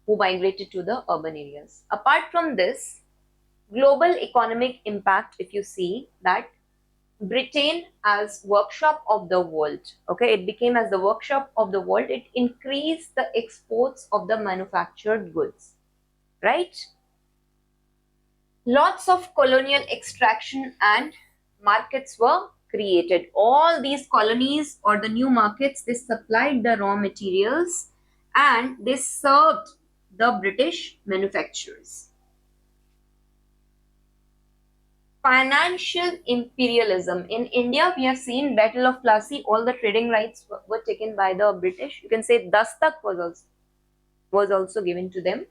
who migrated to the urban areas. Apart from this, global economic impact, if you see that Britain as workshop of the world, okay, it became as the workshop of the world, it increased the exports of the manufactured goods, right? Lots of colonial extraction and markets were created. All these colonies or the new markets, they supplied the raw materials and they served the British manufacturers. Financial imperialism. In India, we have seen Battle of Plassey, all the trading rights were taken by the British. You can say Dastak was also given to them.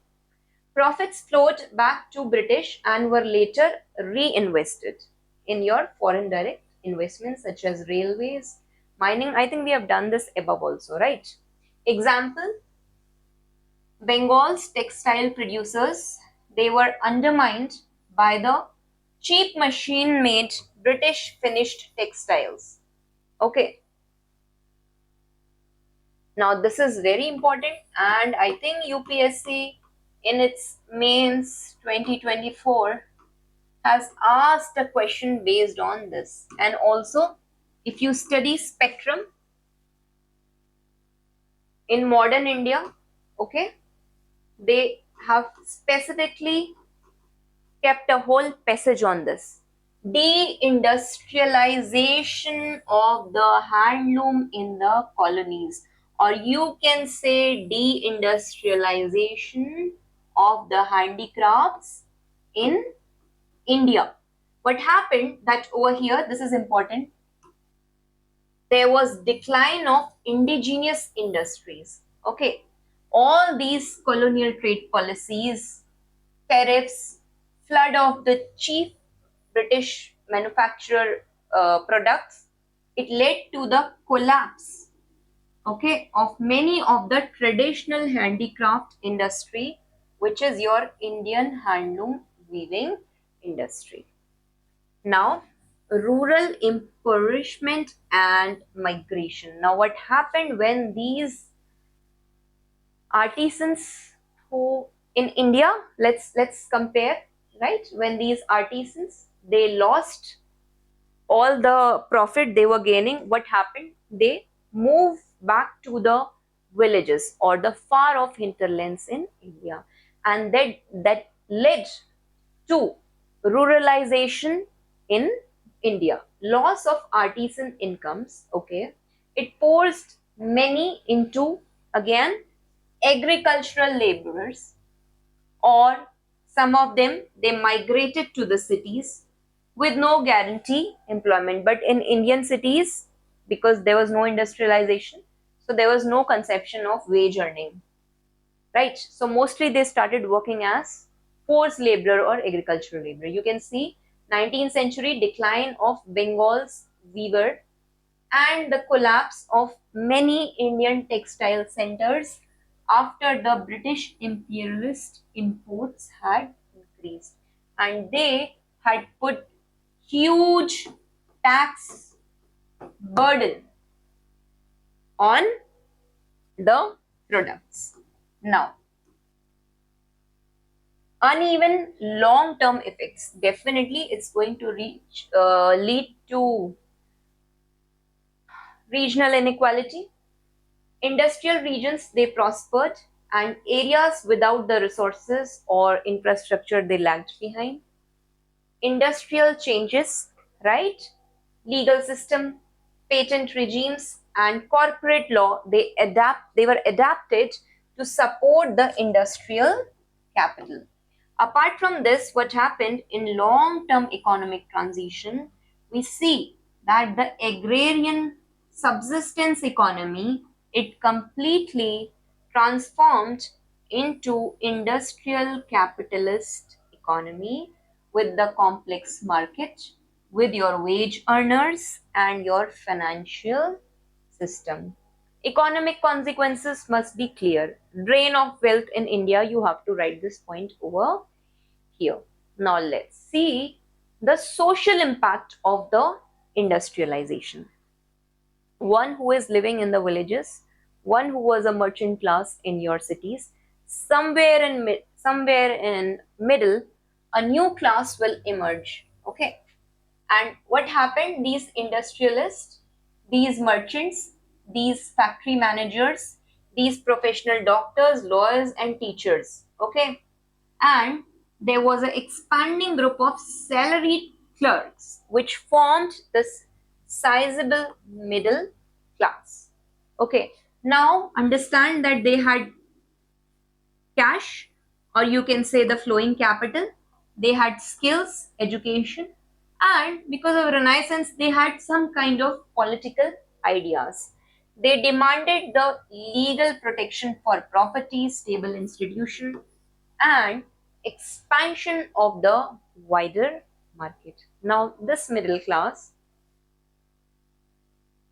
Profits flowed back to British and were later reinvested in your foreign direct investments such as railways, mining. I think we have done this above also, right? Example, Bengal's textile producers, they were undermined by the cheap machine-made British finished textiles. Okay. Now this is very important and I think UPSC in its mains 2024 has asked a question based on this. And also, if you study spectrum in modern India, okay, they have specifically kept a whole passage on this. Deindustrialization of the handloom in the colonies, or you can say deindustrialization of the handicrafts in India. What happened that over here, this is important, there was decline of indigenous industries. Okay, all these colonial trade policies, tariffs, flood of the cheap British manufacturer products, it led to the collapse, okay, of many of the traditional handicraft industry, which is your Indian handloom weaving industry. Now, rural impoverishment and migration. Now, what happened when these artisans who in India, let's compare, right? When these artisans, they lost all the profit they were gaining, what happened? They moved back to the villages or the far off hinterlands in India, and that led to ruralization in India, loss of artisan incomes, okay. It forced many into, again, agricultural laborers, or some of them, they migrated to the cities with no guarantee employment. But in Indian cities, because there was no industrialization, so there was no conception of wage earning, right? So mostly they started working as forced laborer or agricultural laborer. You can see 19th century decline of Bengal's weaver and the collapse of many Indian textile centers after the British imperialist imports had increased, and they had put huge tax burden on the products. Now, uneven long-term effects. Definitely, it's going to lead to regional inequality. Industrial regions, they prospered, and areas without the resources or infrastructure, they lagged behind. Industrial changes, right? Legal system, patent regimes, and corporate law, they were adapted to support the industrial capital. Apart from this, what happened in long-term economic transition, we see that the agrarian subsistence economy, it completely transformed into industrial capitalist economy with the complex market, with your wage earners and your financial system. Economic consequences must be clear. Drain of wealth in India, you have to write this point over here. Now let's see the social impact of the industrialization. One who is living in the villages, one who was a merchant class in your cities, somewhere in middle, a new class will emerge. Okay, and what happened? These industrialists, these merchants, these factory managers, these professional doctors, lawyers, and teachers. Okay, and there was an expanding group of salaried clerks which formed this sizable middle class. Okay, now understand that they had cash, or you can say the flowing capital, they had skills, education, and because of Renaissance, they had some kind of political ideas. They demanded the legal protection for property, stable institution, and expansion of the wider market. Now, this middle class,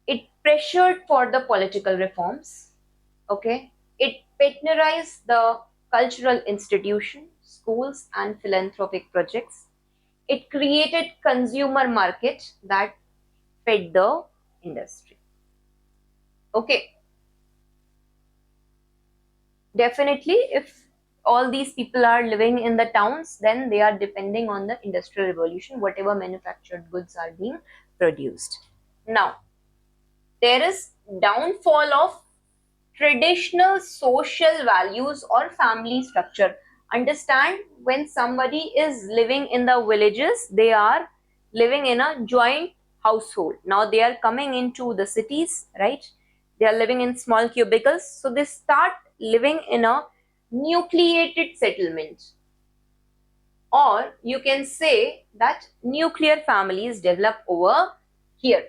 it pressured for the political reforms. Okay, it patronized the cultural institution, schools, and philanthropic projects. It created consumer market that fed the industry. Okay, definitely, if all these people are living in the towns, then they are depending on the industrial revolution, whatever manufactured goods are being produced. Now, there is downfall of traditional social values or family structure. Understand, when somebody is living in the villages, they are living in a joint household. Now they are coming into the cities, right? They are living in small cubicles, so they start living in a nucleated settlement, or you can say that nuclear families develop over here.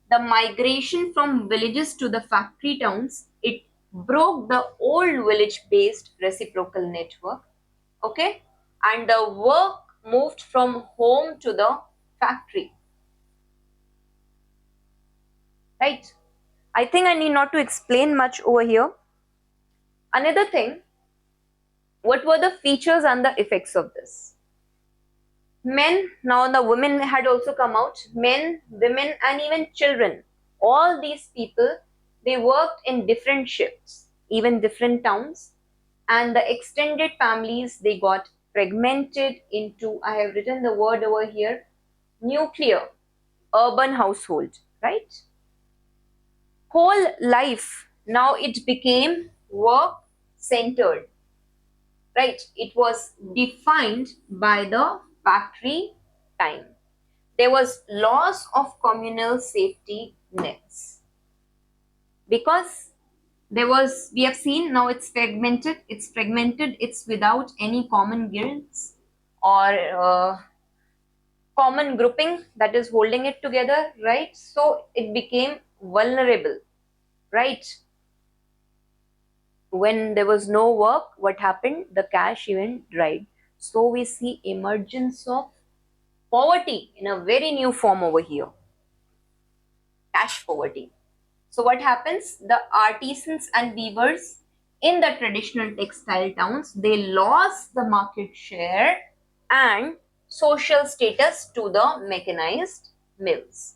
The migration from villages to the factory towns, it broke the old village based reciprocal network. Okay, and the work moved from home to the factory, right? I think I need not to explain much over here. Another thing, what were the features and the effects of this? Men, now the women had also come out, men, women, and even children, all these people, they worked in different shifts, even different towns, and the extended families, they got fragmented into, I have written the word over here, nuclear urban household, right? Whole life, now it became work centered, right? It was defined by the factory time. There was loss of communal safety nets because there was, we have seen, now it's fragmented, it's without any common guilds or common grouping that is holding it together, right? So it became vulnerable, right? When there was no work, what happened? The cash even dried. So we see emergence of poverty in a very new form over here, cash poverty. So what happens? The artisans and weavers in the traditional textile towns, they lost the market share and social status to the mechanized mills.